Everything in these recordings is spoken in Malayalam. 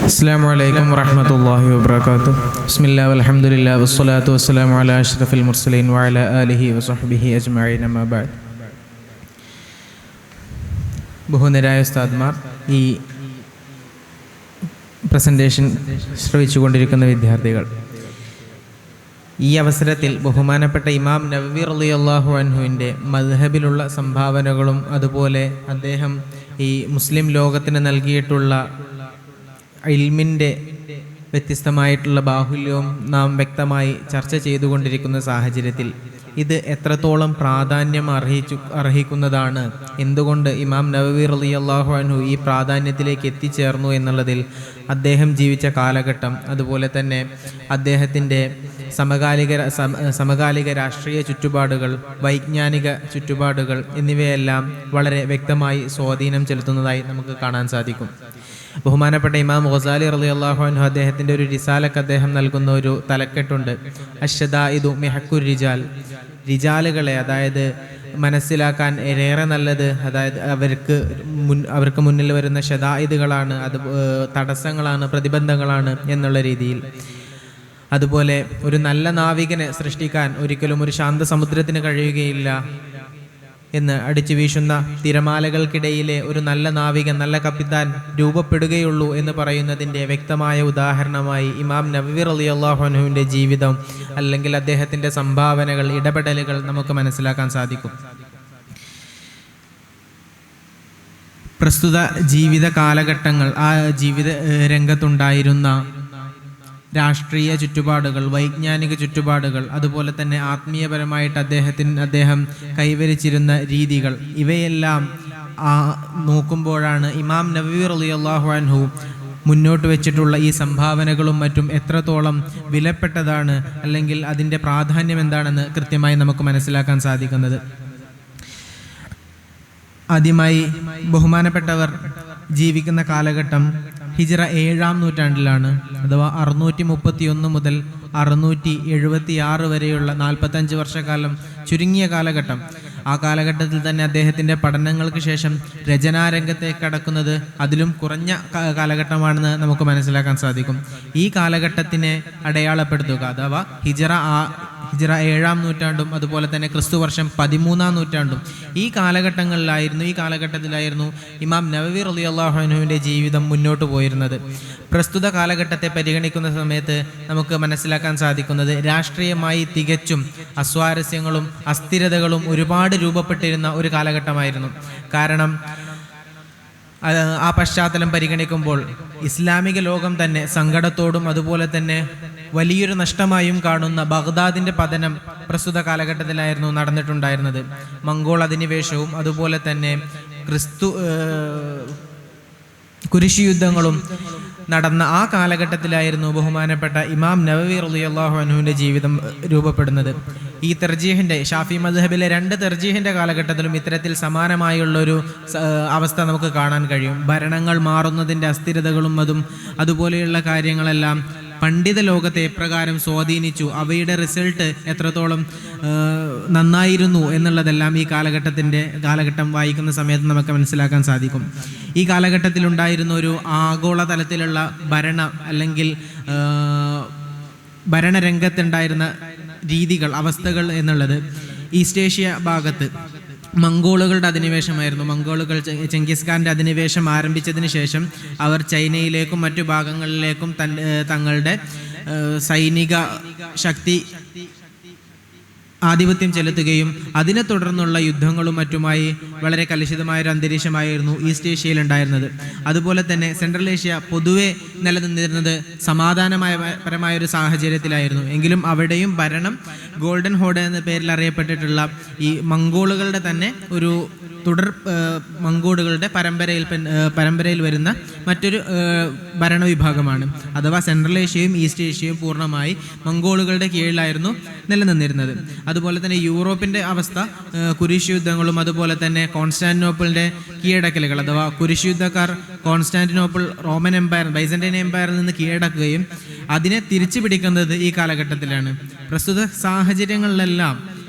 അസ്സലാമു അലൈക്കും വറഹ്മത്തുള്ളാഹി വബറകാതുഹു. ബിസ്മില്ലാഹി വൽഹംദുലില്ലാഹി വസ്സലാത്തു വസ്സലാമു അലാ അഷ്റഫിൽ മുർസലീൻ വഅലാ ആലിഹി വസഹ്ബിഹി അജ്മഈൻ അമ്മാ ബഅദ്. ബഹുനിരായ ഉസ്താദ്മാർ, ഈ പ്രസൻറ്റേഷൻ ശ്രവിച്ചുകൊണ്ടിരിക്കുന്ന വിദ്യാർത്ഥികൾ, ഈ അവസരത്തിൽ ബഹുമാനപ്പെട്ട ഇമാം നവവി റളിയല്ലാഹു അൻഹുവിൻ്റെ മദ്ഹബിലുള്ള സംഭാവനകളും അതുപോലെ അദ്ദേഹം ഈ മുസ്ലിം ലോകത്തിന് നൽകിയിട്ടുള്ള ഇൽമിൻ്റെ വ്യത്യസ്തമായിട്ടുള്ള ബാഹുല്യവും നാം വ്യക്തമായി ചർച്ച ചെയ്തുകൊണ്ടിരിക്കുന്ന സാഹചര്യത്തിൽ ഇത് എത്രത്തോളം പ്രാധാന്യം അർഹിക്കുന്നതാണ്, എന്തുകൊണ്ട് ഇമാം നവവി റളിയല്ലാഹു അൻഹു ഈ പ്രാധാന്യത്തിലേക്ക് എത്തിച്ചേർന്നു എന്നുള്ളതിൽ അദ്ദേഹം ജീവിച്ച കാലഘട്ടം, അതുപോലെ തന്നെ അദ്ദേഹത്തിൻ്റെ സമകാലിക രാഷ്ട്രീയ ചുറ്റുപാടുകൾ, വൈജ്ഞാനിക ചുറ്റുപാടുകൾ എന്നിവയെല്ലാം വളരെ വ്യക്തമായി സ്വാധീനം ചെലുത്തുന്നതായി നമുക്ക് കാണാൻ സാധിക്കും. ബഹുമാനപ്പെട്ട ഇമാം ഗസാലി റളിയല്ലാഹു അൻഹു അദ്ദേഹത്തിൻ്റെ ഒരു റിസാലക്ക് അദ്ദേഹം നൽകുന്ന ഒരു തലക്കെട്ടുണ്ട്, അശ്ശദാഇദു മിഹക്കുർ റിജാൽ. റിജാലുകളെ, അതായത് മനസ്സിലാക്കാൻ ഏറെ നല്ലത്, അതായത് അവർക്ക് മുന്നിൽ വരുന്ന ഷദായിദുകളാണ്, അത് തടസ്സങ്ങളാണ്, പ്രതിബന്ധങ്ങളാണ് എന്നുള്ള രീതിയിൽ. അതുപോലെ ഒരു നല്ല നാവികനെ സൃഷ്ടിക്കാൻ ഒരിക്കലും ഒരു ശാന്തസമുദ്രത്തിന് കഴിയുകയില്ല എന്ന്, അടിച്ചു വീശുന്ന തിരമാലകൾക്കിടയിലെ ഒരു നല്ല നാവികൻ, നല്ല കപ്പിത്താൻ രൂപപ്പെടുകയുള്ളൂ എന്ന് പറയുന്നതിൻ്റെ വ്യക്തമായ ഉദാഹരണമായി ഇമാം നവവി റളിയല്ലാഹു അൻഹുവിൻ്റെ ജീവിതം അല്ലെങ്കിൽ അദ്ദേഹത്തിൻ്റെ സംഭാവനകൾ, ഇടപെടലുകൾ നമുക്ക് മനസ്സിലാക്കാൻ സാധിക്കും. പ്രസ്തുത ജീവിത കാലഘട്ടങ്ങൾ, ആ ജീവിത രംഗത്തുണ്ടായിരുന്ന രാഷ്ട്രീയ ചുറ്റുപാടുകൾ, വൈജ്ഞാനിക ചുറ്റുപാടുകൾ, അതുപോലെ തന്നെ ആത്മീയപരമായിട്ട് അദ്ദേഹം കൈവരിച്ചിരുന്ന രീതികൾ, ഇവയെല്ലാം നോക്കുമ്പോഴാണ് ഇമാം നവവി റളിയല്ലാഹു അൻഹു മുന്നോട്ട് വെച്ചിട്ടുള്ള ഈ സംഭാവനകളും മറ്റും എത്രത്തോളം വിലപ്പെട്ടതാണ്, അല്ലെങ്കിൽ അതിൻ്റെ പ്രാധാന്യം എന്താണെന്ന് കൃത്യമായി നമുക്ക് മനസ്സിലാക്കാൻ സാധിക്കുന്നത്. ആദ്യമായി ബഹുമാനപ്പെട്ടവർ ജീവിക്കുന്ന കാലഘട്ടം ഹിജ്റ 7-ാം നൂറ്റാണ്ടിലാണ്, അഥവാ 631 മുതൽ 676 വരെയുള്ള 45 വർഷക്കാലം ചുരുങ്ങിയ കാലഘട്ടം. ആ കാലഘട്ടത്തിൽ തന്നെ അദ്ദേഹത്തിൻ്റെ പഠനങ്ങൾക്ക് ശേഷം രചനാരംഗത്തേക്ക് കടക്കുന്നത് അതിലും കുറഞ്ഞ കാലഘട്ടമാണെന്ന് നമുക്ക് മനസ്സിലാക്കാൻ സാധിക്കും. ഈ കാലഘട്ടത്തിനെ അടയാളപ്പെടുത്തുക, അഥവാ ഹിജ്റ 7-ാം നൂറ്റാണ്ടും അതുപോലെ തന്നെ ക്രിസ്തുവർഷം 13-ാം നൂറ്റാണ്ടും, ഈ കാലഘട്ടത്തിലായിരുന്നു ഇമാം നവവി റളിയല്ലാഹു അൻഹുവിൻ്റെ ജീവിതം മുന്നോട്ട് പോയിരുന്നത്. പ്രസ്തുത കാലഘട്ടത്തെ പരിഗണിക്കുന്ന സമയത്ത് നമുക്ക് മനസ്സിലാക്കാൻ സാധിക്കുന്നത് രാഷ്ട്രീയമായി തികച്ചും അസ്വാരസ്യങ്ങളും അസ്ഥിരതകളും ഒരുപാട് രൂപപ്പെട്ടിരുന്ന ഒരു കാലഘട്ടമായിരുന്നു. കാരണം ആ പശ്ചാത്തലം പരിഗണിക്കുമ്പോൾ ഇസ്ലാമിക ലോകം തന്നെ സങ്കടത്തോടും അതുപോലെ തന്നെ വലിയൊരു നഷ്ടമായും കാണുന്ന ബഗ്ദാദിൻ്റെ പതനം പ്രസ്തുത കാലഘട്ടത്തിലായിരുന്നു നടന്നിട്ടുണ്ടായിരുന്നത്. മംഗോൾ അധിനിവേശവും അതുപോലെ തന്നെ കുരിശ് യുദ്ധങ്ങളും നടന്ന ആ കാലഘട്ടത്തിലായിരുന്നു ബഹുമാനപ്പെട്ട ഇമാം നവവി റളിയല്ലാഹു അൻഹുവിൻ്റെ ജീവിതം രൂപപ്പെടുന്നത്. ഈ തർജീഹിൻ്റെ, ഷാഫി മദ്ഹബിലെ 2 തർജീഹിൻ്റെ കാലഘട്ടത്തിലും ഇത്തരത്തിൽ സമാനമായുള്ളൊരു അവസ്ഥ നമുക്ക് കാണാൻ കഴിയും. ഭരണങ്ങൾ മാറുന്നതിൻ്റെ അസ്ഥിരതകളും അതുപോലെയുള്ള കാര്യങ്ങളെല്ലാം പണ്ഡിത ലോകത്തെ എപ്രകാരം സ്വാധീനിച്ചു, അവയുടെ റിസൾട്ട് എത്രത്തോളം നന്നായിരുന്നു എന്നുള്ളതെല്ലാം ഈ കാലഘട്ടം വായിക്കുന്ന സമയത്ത് നമുക്ക് മനസ്സിലാക്കാൻ സാധിക്കും. ഈ കാലഘട്ടത്തിലുണ്ടായിരുന്ന ഒരു ആഗോള തലത്തിലുള്ള അല്ലെങ്കിൽ ഭരണരംഗത്തുണ്ടായിരുന്ന രീതികൾ, അവസ്ഥകൾ എന്നുള്ളത് ഈസ്റ്റ് ഏഷ്യ ഭാഗത്ത് മംഗോളുകളുടെ അധിനിവേശമായിരുന്നു. ചെങ്കിസ് ഖാൻ്റെ അധിനിവേശം ആരംഭിച്ചതിന് ശേഷം അവർ ചൈനയിലേക്കും മറ്റു ഭാഗങ്ങളിലേക്കും തങ്ങളുടെ സൈനിക ശക്തി ആധിപത്യം ചെലുത്തുകയും അതിനെ തുടർന്നുള്ള യുദ്ധങ്ങളും മറ്റുമായി വളരെ കലുഷിതമായൊരു അന്തരീക്ഷമായിരുന്നു ഈസ്റ്റ് ഏഷ്യയിൽ ഉണ്ടായിരുന്നത്. അതുപോലെ തന്നെ സെൻട്രൽ ഏഷ്യ പൊതുവെ നിലനിന്നിരുന്നത് സമാധാനപരമായൊരു സാഹചര്യത്തിലായിരുന്നു. എങ്കിലും അവിടെയും ഭരണം ഗോൾഡൻ ഹോർഡ് എന്ന പേരിൽ അറിയപ്പെട്ടിട്ടുള്ള ഈ മംഗോളുകളുടെ തന്നെ ഒരു മംഗോളുകളുടെ പരമ്പരയിൽ വരുന്ന മറ്റൊരു ഭരണവിഭാഗമാണ്. അഥവാ സെൻട്രൽ ഏഷ്യയും ഈസ്റ്റ് ഏഷ്യയും പൂർണ്ണമായി മംഗോളുകളുടെ കീഴിലായിരുന്നു നിലനിന്നിരുന്നത്. അതുപോലെ തന്നെ യൂറോപ്പിൻ്റെ അവസ്ഥ, കുരിശ് യുദ്ധങ്ങളും അതുപോലെ തന്നെ കോൺസ്റ്റാന്റിനോപ്പിളിൻ്റെ കീഴടക്കലുകൾ, അഥവാ കുരിശ് യുദ്ധക്കാർ കോൺസ്റ്റാന്റിനോപ്പിൾ റോമൻ എംപയർ, ബൈസന്റൈൻ എംപയറിൽ നിന്ന് കീഴടക്കുകയും അതിനെ തിരിച്ചു പിടിക്കുന്നത് ഈ കാലഘട്ടത്തിലാണ്. പ്രസ്തുത സാഹചര്യങ്ങളിലെല്ലാം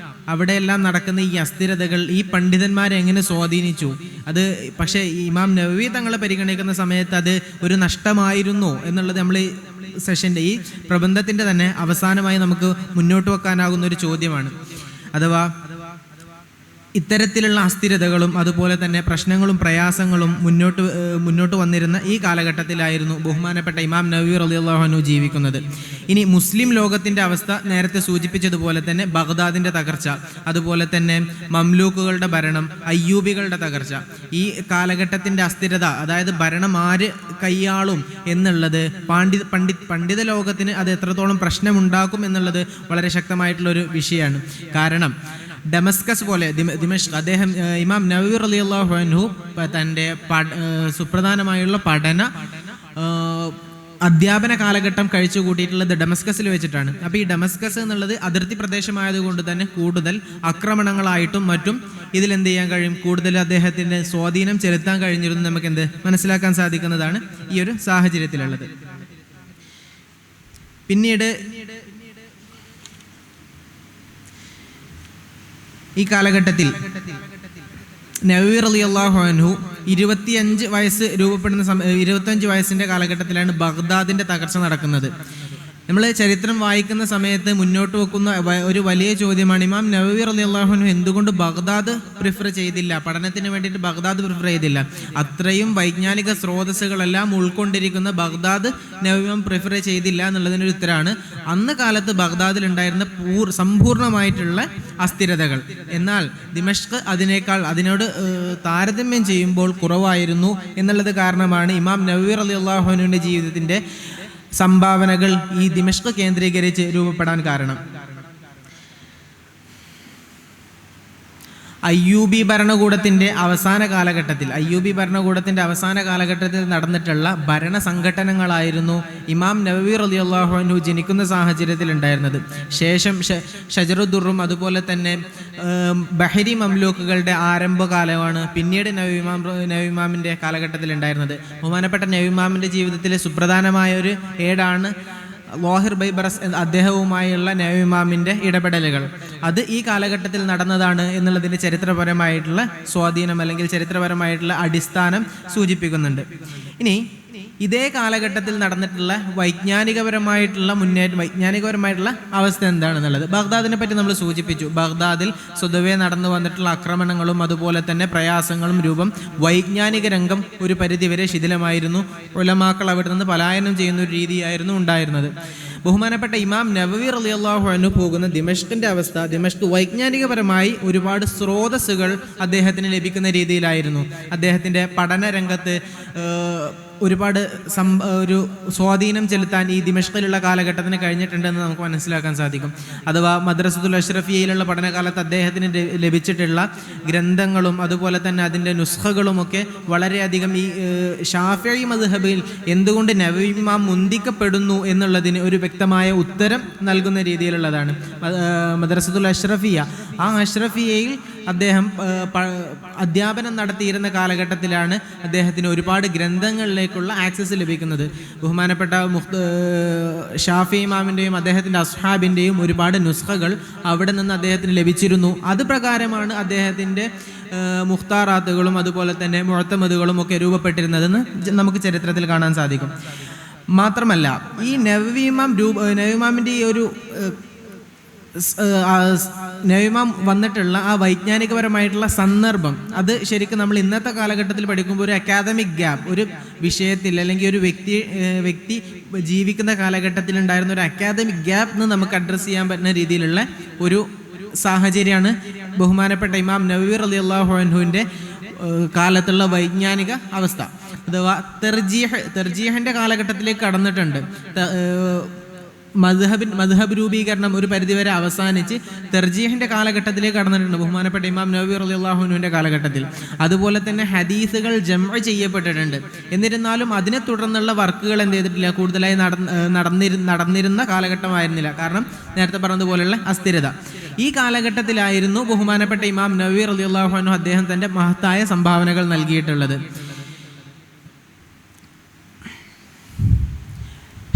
അവിടെയെല്ലാം നടക്കുന്ന ഈ അസ്ഥിരതകൾ ഈ പണ്ഡിതന്മാരെ എങ്ങനെ സ്വാധീനിച്ചു? അത് പക്ഷേ ഇമാം നവവി തങ്ങളെ പരിഗണിക്കുന്ന സമയത്ത് അത് ഒരു നഷ്ടമായിരുന്നു എന്നുള്ളത് നമ്മൾ സെഷൻ്റെ ഈ പ്രബന്ധത്തിൻ്റെ തന്നെ അവസാനമായി നമുക്ക് മുന്നോട്ട് വെക്കാനാകുന്ന ഒരു ചോദ്യമാണ്. അഥവാ ഇത്തരത്തിലുള്ള അസ്ഥിരതകളും അതുപോലെ തന്നെ പ്രശ്നങ്ങളും പ്രയാസങ്ങളും മുന്നോട്ട് വന്നിരുന്ന ഈ കാലഘട്ടത്തിലായിരുന്നു ബഹുമാനപ്പെട്ട ഇമാം നവവി റളിയല്ലാഹു അൻഹു ജീവിക്കുന്നത്. ഇനി മുസ്ലിം ലോകത്തിൻ്റെ അവസ്ഥ നേരത്തെ സൂചിപ്പിച്ചതുപോലെ തന്നെ ബഗ്ദാദിൻ്റെ തകർച്ച, അതുപോലെ തന്നെ മംലൂക്കുകളുടെ ഭരണം, അയ്യൂബികളുടെ തകർച്ച, ഈ കാലഘട്ടത്തിൻ്റെ അസ്ഥിരത, അതായത് ഭരണം ആര് കൈയാളും എന്നുള്ളത് പണ്ഡിത ലോകത്തിന് അത് എത്രത്തോളം പ്രശ്നമുണ്ടാക്കും എന്നുള്ളത് വളരെ ശക്തമായിട്ടുള്ളൊരു വിഷയമാണ്. കാരണം ഡമസ്കസ് പോലെ ദിമഷ്ക്, അദ്ദേഹം ഇമാം നവവി റളിയല്ലാഹു അൻഹു തൻ്റെ സുപ്രധാനമായുള്ള അധ്യാപന കാലഘട്ടം കഴിച്ചു കൂട്ടിയിട്ടുള്ളത് ഡമസ്കസിൽ വെച്ചിട്ടാണ്. അപ്പോൾ ഈ ഡമസ്കസ് എന്നുള്ളത് അതിർത്തി പ്രദേശമായതുകൊണ്ട് തന്നെ കൂടുതൽ ആക്രമണങ്ങളായിട്ടും മറ്റും ഇതിലെന്ത് ചെയ്യാൻ കഴിയും, കൂടുതൽ അദ്ദേഹത്തിൻ്റെ സ്വാധീനം ചെലുത്താൻ കഴിഞ്ഞിരുന്നു നമുക്ക് മനസ്സിലാക്കാൻ സാധിക്കുന്നതാണ് ഈ ഒരു സാഹചര്യത്തിലുള്ളത്. പിന്നീട് ഈ കാലഘട്ടത്തിൽ നവവി റളിയല്ലാഹു അൻഹു 25 വയസ്സ് രൂപപ്പെടുന്ന 25 വയസ്സിൻ്റെ കാലഘട്ടത്തിലാണ് ബഗ്ദാദിൻ്റെ തകർച്ച നടക്കുന്നത്. നമ്മൾ ചരിത്രം വായിക്കുന്ന സമയത്ത് മുന്നോട്ട് വെക്കുന്ന ഒരു വലിയ ചോദ്യമാണ്, ഇമാം നവവി റളിയല്ലാഹു അൻഹു എന്തുകൊണ്ട് ബഗ്ദാദ് പ്രിഫർ ചെയ്തില്ല, പഠനത്തിന് വേണ്ടിയിട്ട് ബഗ്ദാദ് പ്രിഫർ ചെയ്തില്ല? അത്രയും വൈജ്ഞാനിക സ്രോതസ്സുകളെല്ലാം ഉൾക്കൊണ്ടിരിക്കുന്ന ബഗ്ദാദ് നവവി ഇമാം പ്രിഫർ ചെയ്തില്ല എന്നുള്ളതിനൊരു ഉത്തരമാണ് അന്ന് കാലത്ത് ബഗ്ദാദിൽ ഉണ്ടായിരുന്ന സമ്പൂർണ്ണമായിട്ടുള്ള അസ്ഥിരതകൾ. എന്നാൽ ദിമഷ്ക് അതിനോട് താരതമ്യം ചെയ്യുമ്പോൾ കുറവായിരുന്നു എന്നുള്ളത് കാരണമാണ് ഇമാം നവവി റളിയല്ലാഹു അൻഹുവിൻ്റെ ജീവിതത്തിൻ്റെ സംഭാവനകൾ ഈ ദിമഷ്ക് കേന്ദ്രീകരിച്ച് രൂപപ്പെടാൻ കാരണം. അയ്യൂബി ഭരണകൂടത്തിൻ്റെ അവസാന കാലഘട്ടത്തിൽ നടന്നിട്ടുള്ള ഭരണ സംഘടനകളായിരുന്നു ഇമാം നവവി റളിയല്ലാഹു അൻഹു ജനിക്കുന്ന സാഹചര്യത്തിൽ ഉണ്ടായിരുന്നത്. ശേഷം ഷജറുദ്ദുറും അതുപോലെ തന്നെ ബഹരി മംലൂക്കുകളുടെ ആരംഭകാലമാണ് പിന്നീട് നവവി ഇമാമിൻ്റെ കാലഘട്ടത്തിൽ ഉണ്ടായിരുന്നത്. ബഹുമാനപ്പെട്ട നവവി ഇമാമിൻ്റെ ജീവിതത്തിലെ സുപ്രധാനമായ ഒരു ഏടാണ് വാഹിർ ബൈബറസ് അദ്ദേഹവുമായുള്ള നവവി ഇമാമിൻ്റെ ഇടപെടലുകൾ. അത് ഈ കാലഘട്ടത്തിൽ നടന്നതാണ് എന്നുള്ളതിൻ്റെ ചരിത്രപരമായിട്ടുള്ള സ്വാധീനം അല്ലെങ്കിൽ ചരിത്രപരമായിട്ടുള്ള അടിസ്ഥാനം സൂചിപ്പിക്കുന്നുണ്ട്. ഇനി ഇതേ കാലഘട്ടത്തിൽ നടന്നിട്ടുള്ള വൈജ്ഞാനികപരമായിട്ടുള്ള അവസ്ഥ എന്താണെന്നുള്ളത് ബഗ്ദാദിനെ പറ്റി നമ്മൾ സൂചിപ്പിച്ചു. ബഗ്ദാദിൽ സ്വതവേ നടന്നു വന്നിട്ടുള്ള ആക്രമണങ്ങളും അതുപോലെ തന്നെ പ്രയാസങ്ങളും വൈജ്ഞാനിക രംഗം ഒരു പരിധിവരെ ശിഥിലമായിരുന്നു. ഉലമാക്കൾ അവിടെ നിന്ന് പലായനം ചെയ്യുന്ന ഒരു രീതിയായിരുന്നു ഉണ്ടായിരുന്നത്. ബഹുമാനപ്പെട്ട ഇമാം നവവി റളിയല്ലാഹു അൻഹു പോകുന്ന ദിമഷ്കിൻ്റെ അവസ്ഥ, ദിമഷ്ക് വൈജ്ഞാനികപരമായി ഒരുപാട് സ്രോതസ്സുകൾ അദ്ദേഹത്തിന് ലഭിക്കുന്ന രീതിയിലായിരുന്നു. അദ്ദേഹത്തിൻ്റെ പഠന രംഗത്ത് ഒരുപാട് ഒരു സ്വാധീനം ചെലുത്താൻ ഈ ദിമഷ്കിലുള്ള കാലഘട്ടത്തിന് കഴിഞ്ഞിട്ടുണ്ടെന്ന് നമുക്ക് മനസ്സിലാക്കാൻ സാധിക്കും. അഥവാ മദ്രസത്തുൽ അഷ്റഫിയയിലുള്ള പഠനകാലത്ത് അദ്ദേഹത്തിന് ലഭിച്ചിട്ടുള്ള ഗ്രന്ഥങ്ങളും അതുപോലെ തന്നെ അതിൻ്റെ നുസ്ഖകളുമൊക്കെ വളരെയധികം ഈ ഷാഫിഈ മദ്ഹബിൽ എന്തുകൊണ്ട് നവവി ഇമാം മുന്തിക്കപ്പെടുന്നു എന്നുള്ളതിന് ഒരു വ്യക്തമായ ഉത്തരം നൽകുന്ന രീതിയിലുള്ളതാണ്. മദ്രസത്തുൽ അഷ്റഫിയ, ആ അഷ്റഫിയയിൽ അദ്ദേഹം അധ്യാപനം നടത്തിയിരുന്ന കാലഘട്ടത്തിലാണ് അദ്ദേഹത്തിന് ഒരുപാട് ഗ്രന്ഥങ്ങളിലേക്കുള്ള ആക്സസ് ലഭിക്കുന്നത്. ബഹുമാനപ്പെട്ട ഷാഫി ഇമാമിൻ്റെയും അദ്ദേഹത്തിൻ്റെ അസ്ഹാബിൻ്റെയും ഒരുപാട് നുസ്ഖകൾ അവിടെ നിന്ന് അദ്ദേഹത്തിന് ലഭിച്ചിരുന്നു. അത് പ്രകാരമാണ് അദ്ദേഹത്തിൻ്റെ മുഖ്താറാത്തുകളും അതുപോലെ തന്നെ മുഅ്തമദുകളും ഒക്കെ രൂപപ്പെട്ടിരുന്നതെന്ന് നമുക്ക് ചരിത്രത്തിൽ കാണാൻ സാധിക്കും. മാത്രമല്ല ഈ നവവി ഇമാമിൻ്റെ ഈ ഒരു നവവി ഇമാം വന്നിട്ടുള്ള ആ വൈജ്ഞാനികപരമായിട്ടുള്ള സന്ദർഭം, അത് ശരിക്കും നമ്മൾ ഇന്നത്തെ കാലഘട്ടത്തിൽ പഠിക്കുമ്പോൾ ഒരു അക്കാദമിക് ഗ്യാപ്പ്, ഒരു വിഷയത്തിൽ അല്ലെങ്കിൽ ഒരു വ്യക്തി ജീവിക്കുന്ന കാലഘട്ടത്തിൽ ഉണ്ടായിരുന്ന ഒരു അക്കാദമിക് ഗ്യാപ്പ് എന്ന് നമുക്ക് അഡ്രസ്സ് ചെയ്യാൻ പറ്റുന്ന രീതിയിലുള്ള ഒരു സാഹചര്യമാണ് ബഹുമാനപ്പെട്ട ഇമാം നവവി റളിയല്ലാഹു അൻഹുവിൻ്റെ കാലത്തുള്ള വൈജ്ഞാനിക അവസ്ഥ. അഥവാ തെർജീഹിൻ്റെ കാലഘട്ടത്തിലേക്ക് കടന്നിട്ടുണ്ട്. മദ്ഹബ് രൂപീകരണം ഒരു പരിധിവരെ അവസാനിച്ച് തെർജീഹിൻ്റെ കാലഘട്ടത്തിലേക്ക് കടന്നിട്ടുണ്ട് ബഹുമാനപ്പെട്ട ഇമാം നവവി റളിയല്ലാഹു അൻഹുവിൻ്റെ കാലഘട്ടത്തിൽ. അതുപോലെ തന്നെ ഹദീസുകൾ ജംഅ ചെയ്യപ്പെട്ടിട്ടുണ്ട്. എന്നിരുന്നാലും അതിനെ തുടർന്നുള്ള വർക്കുകൾ എന്ത് ചെയ്തിട്ടില്ല, കൂടുതലായി നടന്നിരുന്ന കാലഘട്ടമായിരുന്നില്ല. കാരണം നേരത്തെ പറഞ്ഞതുപോലെയുള്ള അസ്ഥിരത. ഈ കാലഘട്ടത്തിലായിരുന്നു ബഹുമാനപ്പെട്ട ഇമാം നവവി റളിയല്ലാഹു അൻഹു അദ്ദേഹം തൻ്റെ മഹത്തായ സംഭാവനകൾ നൽകിയിട്ടുള്ളത്.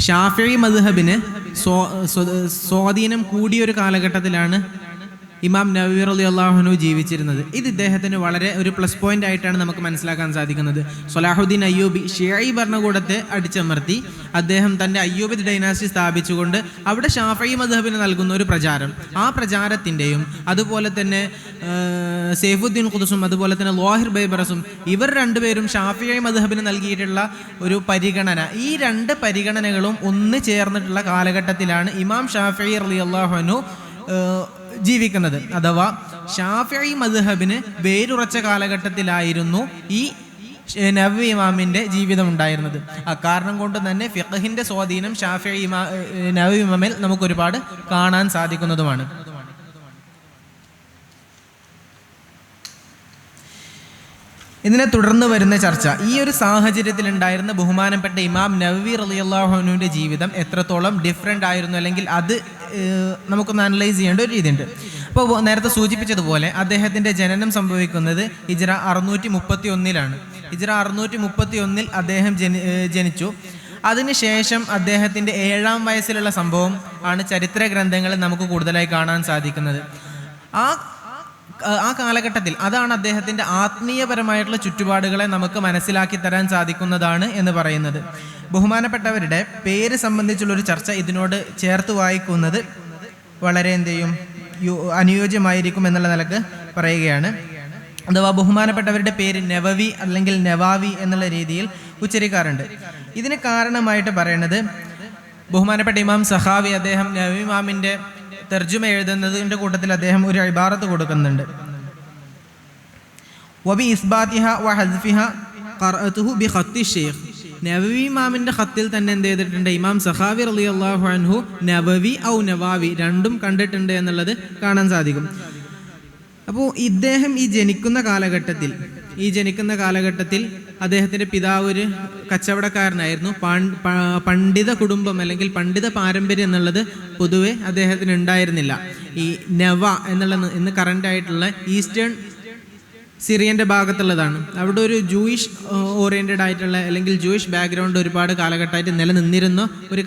ഷാഫിഈ മദ്ഹബിന് സ്വാധീനം കൂടിയൊരു കാലഘട്ടത്തിലാണ് ഇമാം നവവി റളിയല്ലാഹു അൻഹു ജീവിച്ചിരുന്നത്. ഇത് ഇദ്ദേഹത്തിന് വളരെ ഒരു പ്ലസ് പോയിന്റ് ആയിട്ടാണ് നമുക്ക് മനസ്സിലാക്കാൻ സാധിക്കുന്നത്. സ്വലാഹുദ്ദീൻ അയ്യൂബി ഷിയഈ ഭരണകൂടത്തെ അടിച്ചമർത്തി അദ്ദേഹം തൻ്റെ അയ്യൂബിദ് ഡൈനാസ്റ്റി സ്ഥാപിച്ചുകൊണ്ട് അവിടെ ഷാഫിഈ മദ്ഹബിന് നൽകുന്ന ഒരു പ്രചാരം, ആ പ്രചാരത്തിൻ്റെയും അതുപോലെ തന്നെ സൈഫുദ്ദീൻ ഖുദ്സും അതുപോലെ തന്നെ ളാഹിർ ബൈബറസും ഇവർ രണ്ടുപേരും ഷാഫിഈ മദ്ഹബിന് നൽകിയിട്ടുള്ള ഒരു പരിഗണന, ഈ രണ്ട് പരിഗണനകളും ഒന്ന് ചേർന്നിട്ടുള്ള കാലഘട്ടത്തിലാണ് ഇമാം ഷാഫിഈ റളിയല്ലാഹു അൻഹു ജീവിക്കുന്നത്. അഥവാ ഷാഫിഈ മദ്ഹബിന് വേരുറച്ച കാലഘട്ടത്തിലായിരുന്നു ഈ നവവി ഇമാമിൻ്റെ ജീവിതം ഉണ്ടായിരുന്നത്. കാരണം കൊണ്ട് തന്നെ ഫിഖഹിൻ്റെ സ്വാധീനം നവവി ഇമാമിൽ നമുക്കൊരുപാട് കാണാൻ സാധിക്കുന്നതുമാണ്. ഇതിനെ തുടർന്ന് വരുന്ന ചർച്ച, ഈ ഒരു സാഹചര്യത്തിൽ ഉണ്ടായിരുന്ന ബഹുമാനപ്പെട്ട ഇമാം നവവി റളിയല്ലാഹു അൻഹുവിൻ്റെ ജീവിതം എത്രത്തോളം ഡിഫറെൻ്റ് ആയിരുന്നു, അല്ലെങ്കിൽ അത് നമുക്കൊന്ന് അനലൈസ് ചെയ്യേണ്ട ഒരു രീതിയുണ്ട്. അപ്പോൾ നേരത്തെ സൂചിപ്പിച്ചതുപോലെ അദ്ദേഹത്തിൻ്റെ ജനനം സംഭവിക്കുന്നത് ഹിജ്റ 631 ഹിജ്റ 631 അദ്ദേഹം ജനിച്ചു. അതിനുശേഷം അദ്ദേഹത്തിൻ്റെ 7-ാം വയസ്സിലുള്ള സംഭവം ആണ് ചരിത്ര ഗ്രന്ഥങ്ങളിൽ നമുക്ക് കൂടുതലായി കാണാൻ സാധിക്കുന്നത്. ആ കാലഘട്ടത്തിൽ അതാണ് അദ്ദേഹത്തിൻ്റെ ആത്മീയപരമായിട്ടുള്ള ചുറ്റുപാടുകളെ നമുക്ക് മനസ്സിലാക്കി തരാൻ സാധിക്കുന്നതാണ് എന്ന് പറയുന്നത്. ബഹുമാനപ്പെട്ടവരുടെ പേര് സംബന്ധിച്ചുള്ളൊരു ചർച്ച ഇതിനോട് ചേർത്ത് വായിക്കുന്നത് വളരെ അനുയോജ്യമായിരിക്കും എന്നുള്ള നിലക്ക് പറയുകയാണ്. അഥവാ ബഹുമാനപ്പെട്ടവരുടെ പേര് നവവി അല്ലെങ്കിൽ നവാവി എന്നുള്ള രീതിയിൽ ഉച്ചരിക്കാറുണ്ട്. ഇതിന് കാരണമായിട്ട് പറയുന്നത് ബഹുമാനപ്പെട്ട ഇമാം സഖാവി അദ്ദേഹം നവവി ഇമാമിൻ്റെ തർജുമ എഴുതുന്നതിൻ്റെ കൂട്ടത്തിൽ അദ്ദേഹം ഒരു ഇബാറത്ത് കൊടുക്കുന്നുണ്ട്. വബി ഇസ്ബാത്തിഹ വ ഹസ്ഫിഹ ഖറഅതുഹു ബി ഖത്തി ശൈഖ്. നവവി ഇമാമിൻ്റെ ഖത്തിൽ തന്നെ എന്ത് ചെയ്തിട്ടുണ്ട്, ഇമാം സഖാവി റളിയല്ലാഹു അൻഹു നവവി ഔ നവാവി രണ്ടും കണ്ടിട്ടുണ്ട് എന്നുള്ളത് കാണാൻ സാധിക്കും. അപ്പോൾ ഇദ്ദേഹം ഈ ജനിക്കുന്ന കാലഘട്ടത്തിൽ അദ്ദേഹത്തിൻ്റെ പിതാവ് ഒരു കച്ചവടക്കാരനായിരുന്നു. പണ്ഡിത കുടുംബം അല്ലെങ്കിൽ പണ്ഡിത പാരമ്പര്യം എന്നുള്ളത് പൊതുവെ അദ്ദേഹത്തിന് ഉണ്ടായിരുന്നില്ല. ഈ നവ ഇന്ന് കറൻ്റ് ആയിട്ടുള്ള ഈസ്റ്റേൺ സിറിയൻ്റെ ഭാഗത്തുള്ളതാണ്. അവിടെ ഒരു ജൂയിഷ് ഓറിയൻറ്റഡ് ആയിട്ടുള്ള അല്ലെങ്കിൽ ജൂയിഷ് ബാക്ക്ഗ്രൗണ്ട് ഒരുപാട് കാലഘട്ടമായിട്ട് നിലനിന്നിരുന്ന ഒരു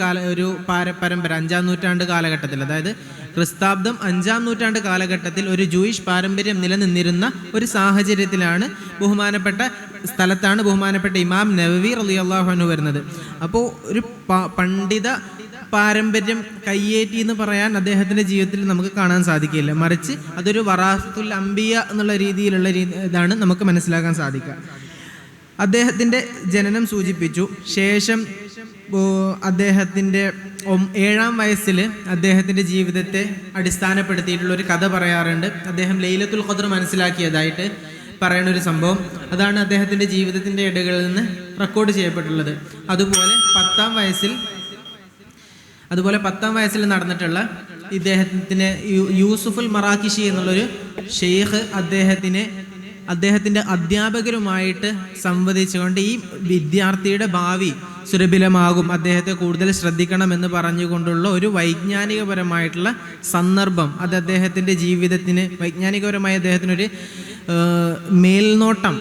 പരമ്പര 5-ാം നൂറ്റാണ്ട് കാലഘട്ടത്തിൽ, അതായത് ക്രിസ്താബ്ദം 5-ാം നൂറ്റാണ്ട് കാലഘട്ടത്തിൽ ഒരു ജൂയിഷ് പാരമ്പര്യം നിലനിന്നിരുന്ന ഒരു സാഹചര്യത്തിലാണ് ബഹുമാനപ്പെട്ട ഇമാം നവവി റളിയല്ലാഹു അൻഹു വരുന്നത്. അപ്പോൾ ഒരു പണ്ഡിത പാരമ്പര്യം കയ്യേറ്റി എന്ന് പറയാൻ അദ്ദേഹത്തിൻ്റെ ജീവിതത്തിൽ നമുക്ക് കാണാൻ സാധിക്കില്ല. മറിച്ച് അതൊരു വറാസത്തുൽ അംബിയ എന്നുള്ള രീതിയിലുള്ള ഇതാണ് നമുക്ക് മനസ്സിലാക്കാൻ സാധിക്കുക. അദ്ദേഹത്തിൻ്റെ ജനനം സൂചിപ്പിച്ചു. ശേഷം അദ്ദേഹത്തിൻ്റെ 7-ാം വയസ്സിൽ അദ്ദേഹത്തിൻ്റെ ജീവിതത്തെ അടിസ്ഥാനപ്പെടുത്തിയിട്ടുള്ളൊരു കഥ പറയാറുണ്ട്. അദ്ദേഹം ലൈലത്തുൽ ഖദ്ർ മനസ്സിലാക്കിയതായിട്ട് പറയുന്ന ഒരു സംഭവം, അതാണ് അദ്ദേഹത്തിൻ്റെ ജീവിതത്തിൻ്റെ ഇടകളിൽ നിന്ന് റെക്കോർഡ് ചെയ്യപ്പെട്ടുള്ളത്. അതുപോലെ 10-ാം വയസ്സിൽ നടന്നിട്ടുള്ള ഇദ്ദേഹത്തിന് യൂസുഫുൽ മറാക്കിഷി എന്നുള്ളൊരു ഷെയ്ഖ് അദ്ദേഹത്തിൻ്റെ അധ്യാപകരുമായിട്ട് സംവദിച്ചുകൊണ്ട് ഈ വിദ്യാർത്ഥിയുടെ ഭാവി സുരഭിലമാകും, അദ്ദേഹത്തെ കൂടുതൽ ശ്രദ്ധിക്കണമെന്ന് പറഞ്ഞുകൊണ്ടുള്ള ഒരു വൈജ്ഞാനികപരമായിട്ടുള്ള സന്ദർഭം, അത് അദ്ദേഹത്തിൻ്റെ ജീവിതത്തിന് വൈജ്ഞാനികപരമായി അദ്ദേഹത്തിനൊരു മേൽനോട്ടം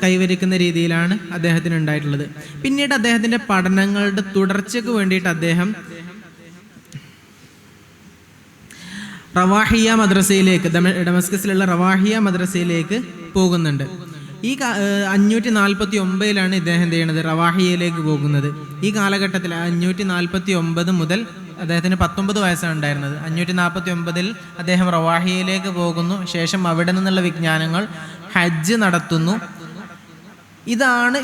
കൈവരിക്കുന്ന രീതിയിലാണ് അദ്ദേഹത്തിന് ഉണ്ടായിട്ടുള്ളത്. പിന്നീട് അദ്ദേഹത്തിൻ്റെ പഠനങ്ങളുടെ തുടർച്ചയ്ക്ക് വേണ്ടിയിട്ട് അദ്ദേഹം റവാഹിയ മദ്രസയിലേക്ക്, ഡമസ്കസിലുള്ള റവാഹിയ മദ്രസയിലേക്ക് പോകുന്നുണ്ട്. ഈ 549 ഇദ്ദേഹം എന്ത് ചെയ്യണത്, റവാഹിയയിലേക്ക് പോകുന്നത്. ഈ കാലഘട്ടത്തിൽ 549 മുതൽ അദ്ദേഹത്തിന് 19 വയസ്സാണ് ഉണ്ടായിരുന്നത്. 549 അദ്ദേഹം റവാഹിയയിലേക്ക് പോകുന്നു. ശേഷം അവിടെ നിന്നുള്ള വിജ്ഞാനങ്ങൾ ഹജ്ജ് നടത്തുന്നു. ഇതാണ്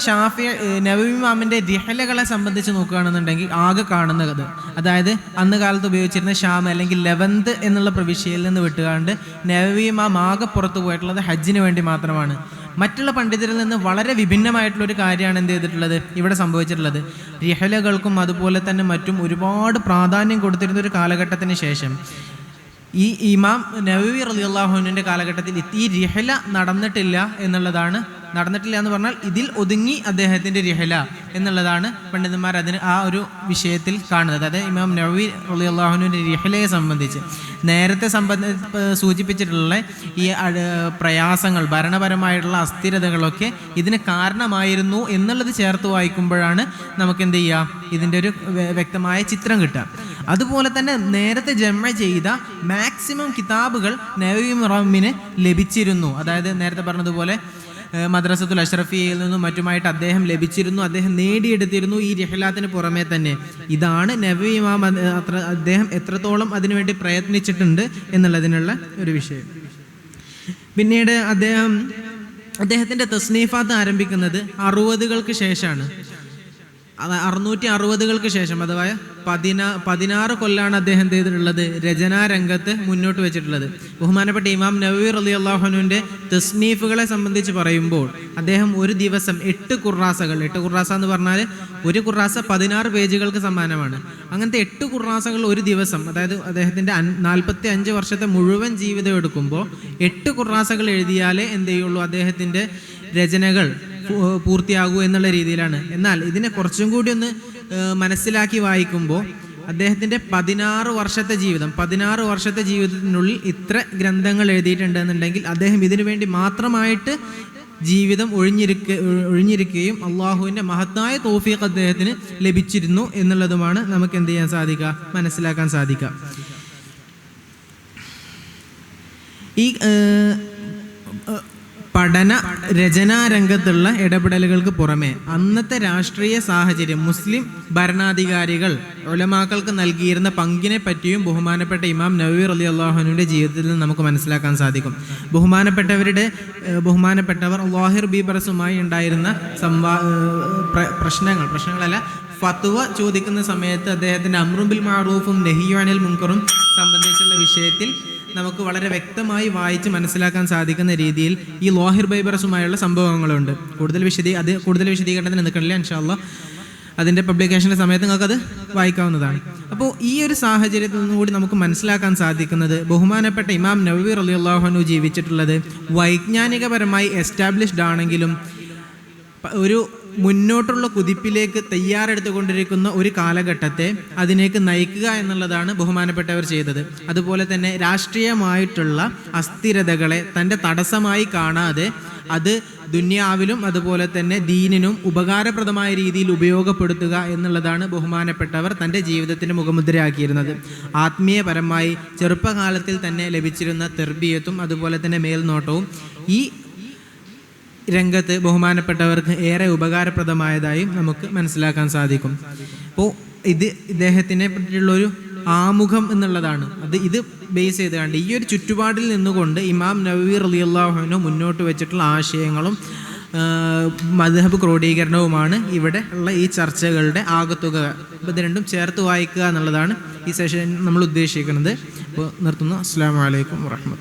നവവി ഇമാമിൻ്റെ റിഹലകളെ സംബന്ധിച്ച് നോക്കുകയാണെന്നുണ്ടെങ്കിൽ ആകെ കാണുന്നത്. അതായത് അന്ന് കാലത്ത് ഉപയോഗിച്ചിരുന്ന ഷാം അല്ലെങ്കിൽ ലെവന്ത് എന്നുള്ള പ്രവിശ്യയിൽ നിന്ന് വിട്ടുകൊണ്ട് നവവി ഇമാം ആകെ പുറത്തു പോയിട്ടുള്ളത് ഹജ്ജിന് വേണ്ടി മാത്രമാണ്. മറ്റുള്ള പണ്ഡിതരിൽ നിന്ന് വളരെ വിഭിന്നമായിട്ടുള്ളൊരു കാര്യമാണ് എന്ത് ചെയ്തിട്ടുള്ളത്, ഇവിടെ സംഭവിച്ചിട്ടുള്ളത്. റിഹലകൾക്കും അതുപോലെ തന്നെ മറ്റും ഒരുപാട് പ്രാധാന്യം കൊടുത്തിരുന്ന ഒരു കാലഘട്ടത്തിന് ശേഷം ഈ ഇമാം നവവി റളിയല്ലാഹു അൻഹുവിൻ്റെ കാലഘട്ടത്തിൽ ഈ റിഹല നടന്നിട്ടില്ല എന്ന് പറഞ്ഞാൽ ഇതിൽ ഒതുങ്ങി അദ്ദേഹത്തിൻ്റെ റിഹല എന്നുള്ളതാണ് പണ്ഡിതന്മാർ ആ ഒരു വിഷയത്തിൽ കാണുന്നത്. അതായത് ഇമാം നവവി റളിയല്ലാഹു അൻഹുവിൻ്റെ റിഹലയെ സംബന്ധിച്ച് നേരത്തെ സൂചിപ്പിച്ചിട്ടുള്ള ഈ പ്രയാസങ്ങൾ, ഭരണപരമായിട്ടുള്ള അസ്ഥിരതകളൊക്കെ ഇതിന് കാരണമായിരുന്നു എന്നുള്ളത് ചേർത്ത് വായിക്കുമ്പോഴാണ് നമുക്ക് എന്ത് ചെയ്യുക, ഇതിൻ്റെ ഒരു വ്യക്തമായ ചിത്രം കിട്ടുക. അതുപോലെ തന്നെ നേരത്തെ ജമ ചെയ്ത മാക്സിമം കിതാബുകൾ നവവി മുറമ്മിന് ലഭിച്ചിരുന്നു. അതായത് നേരത്തെ പറഞ്ഞതുപോലെ മദ്രസത്തുൽ അഷ്റഫിയയിൽ നിന്നും മറ്റുമായിട്ട് അദ്ദേഹം ലഭിച്ചിരുന്നു, അദ്ദേഹം നേടിയെടുത്തിരുന്നു. ഈ റിഹ്ലാത്തിന് പുറമേ തന്നെ ഇതാണ് നബവി ഇമാം അദ്ദേഹം എത്രത്തോളം അതിനുവേണ്ടി പ്രയത്നിച്ചിട്ടുണ്ട് എന്നുള്ളതിനുള്ള ഒരു വിഷയം. പിന്നീട് അദ്ദേഹത്തിൻ്റെ തസ്നീഫാത്ത് ആരംഭിക്കുന്നത് 60-കൾക്ക് ശേഷമാണ്. 660-കൾക്ക് ശേഷം, അഥവാ 16 കൊല്ലാണ് അദ്ദേഹം ചെയ്തിട്ടുള്ളത് രചനാരംഗത്ത് മുന്നോട്ട് വെച്ചിട്ടുള്ളത്. ബഹുമാനപ്പെട്ട ഇമാം നവവി റളിയല്ലാഹു അൻഹുവിൻ്റെ തസ്നീഫുകളെ സംബന്ധിച്ച് പറയുമ്പോൾ അദ്ദേഹം ഒരു ദിവസം 8 ഖുറാസകൾ, 8 ഖുറാസ എന്ന് പറഞ്ഞാൽ ഒരു ഖുറാസ 16 പേജുകൾക്ക് സമാനമാണ്. അങ്ങനത്തെ 8 ഖുറാസകൾ ഒരു ദിവസം, അതായത് അദ്ദേഹത്തിൻ്റെ 45 വർഷത്തെ മുഴുവൻ ജീവിതം എടുക്കുമ്പോൾ 8 ഖുറാസകൾ എഴുതിയാലേ എന്ത് ചെയ്യുള്ളൂ, അദ്ദേഹത്തിൻ്റെ രചനകൾ പൂർത്തിയാകൂ എന്നുള്ള രീതിയിലാണ്. എന്നാൽ ഇതിനെ കുറച്ചും കൂടി ഒന്ന് മനസ്സിലാക്കി വായിക്കുമ്പോൾ അദ്ദേഹത്തിൻ്റെ 16 വർഷത്തെ ജീവിതത്തിനുള്ളിൽ ഇത്ര ഗ്രന്ഥങ്ങൾ എഴുതിയിട്ടുണ്ടെന്നുണ്ടെങ്കിൽ അദ്ദേഹം ഇതിനു വേണ്ടി മാത്രമായിട്ട് ജീവിതം ഒഴിഞ്ഞിരിക്കുകയും അള്ളാഹുവിൻ്റെ മഹത്തായ തൗഫീഖ് അദ്ദേഹത്തിന് ലഭിച്ചിരുന്നു എന്നുള്ളതുമാണ് നമുക്ക് എന്ത് ചെയ്യാൻ സാധിക്കുക, മനസ്സിലാക്കാൻ സാധിക്കുക. ഈ പഠന രചനാരംഗത്തുള്ള ഇടപെടലുകൾക്ക് പുറമെ അന്നത്തെ രാഷ്ട്രീയ സാഹചര്യം, മുസ്ലിം ഭരണാധികാരികൾ ഉലമാക്കൾക്ക് നൽകിയിരുന്ന പങ്കിനെ പറ്റിയും ബഹുമാനപ്പെട്ട ഇമാം നവവി റളിയല്ലാഹു അൻഹുവിൻ്റെ ജീവിതത്തിൽ നിന്ന് നമുക്ക് മനസ്സിലാക്കാൻ സാധിക്കും. ബഹുമാനപ്പെട്ടവർ ളാഹിർ ബീബറസുമായി ഉണ്ടായിരുന്ന പ്രശ്നങ്ങളല്ല, ഫത്വ ചോദിക്കുന്ന സമയത്ത് അദ്ദേഹത്തിൻ്റെ അംറും ബിൽ മഅറൂഫും നഹിയു അനിൽ മുൻകറും സംബന്ധിച്ചുള്ള വിഷയത്തിൽ നമുക്ക് വളരെ വ്യക്തമായി വായിച്ച് മനസ്സിലാക്കാൻ സാധിക്കുന്ന രീതിയിൽ ഈ ളാഹിർ ബൈബറസുമായുള്ള സംഭവങ്ങളുണ്ട്. കൂടുതൽ വിശദീകരണത്തിന് നിൽക്കണില്ല, ഇൻഷാ അല്ലാഹ് അതിൻ്റെ പബ്ലിക്കേഷൻ്റെ സമയത്ത് നിങ്ങൾക്കത് വായിക്കാവുന്നതാണ്. അപ്പോൾ ഈ ഒരു സാഹചര്യത്തിൽ നിന്നുകൂടി നമുക്ക് മനസ്സിലാക്കാൻ സാധിക്കുന്നത് ബഹുമാനപ്പെട്ട ഇമാം നവവി റളിയല്ലാഹു അൻഹു ജീവിച്ചിട്ടുള്ളത് വൈജ്ഞാനികപരമായി എസ്റ്റാബ്ലിഷ്ഡ് ആണെങ്കിലും ഒരു മുന്നോട്ടുള്ള കുതിപ്പിലേക്ക് തയ്യാറെടുത്തുകൊണ്ടിരിക്കുന്ന ഒരു കാലഘട്ടത്തെ അതിനേക്ക് നയിക്കുക എന്നുള്ളതാണ് ബഹുമാനപ്പെട്ടവർ ചെയ്തത്. അതുപോലെ തന്നെ രാഷ്ട്രീയമായിട്ടുള്ള അസ്ഥിരതകളെ തൻ്റെ തടസ്സമായി കാണാതെ അത് ദുനിയാവിലും അതുപോലെ തന്നെ ദീനിനും ഉപകാരപ്രദമായ രീതിയിൽ ഉപയോഗപ്പെടുത്തുക എന്നുള്ളതാണ് ബഹുമാനപ്പെട്ടവർ തൻ്റെ ജീവിതത്തിൻ്റെ മുഖമുദ്രയാക്കിയിരുന്നത്. ആത്മീയപരമായി ചെറുപ്പകാലത്തിൽ തന്നെ ലഭിച്ചിരുന്ന തെർബിയത്തും അതുപോലെ തന്നെ മേൽനോട്ടവും ഈ രംഗത്ത് ബഹുമാനപ്പെട്ടവർക്ക് ഏറെ ഉപകാരപ്രദമായതായും നമുക്ക് മനസ്സിലാക്കാൻ സാധിക്കും. അപ്പോൾ ഇദ്ദേഹത്തിനെ പറ്റിയുള്ളൊരു ആമുഖം എന്നുള്ളതാണ്. ഇത് ബേസ് ചെയ്തുകൊണ്ട് ഈ ഒരു ചുറ്റുപാടിൽ നിന്നുകൊണ്ട് ഇമാം നവവി റളിയല്ലാഹു അൻഹു മുന്നോട്ട് വെച്ചിട്ടുള്ള ആശയങ്ങളും മദ്ഹബ് ക്രോഡീകരണവുമാണ് ഇവിടെ ഉള്ള ഈ ചർച്ചകളുടെ ആകത്തുക. ഇത് രണ്ടും ചേർത്ത് വായിക്കുക എന്നുള്ളതാണ് ഈ സെഷൻ നമ്മൾ ഉദ്ദേശിക്കുന്നത്. അപ്പോൾ നിർത്തുന്നു. അസ്സലാമു അലൈക്കും വറഹ്മത്തുള്ളാഹി.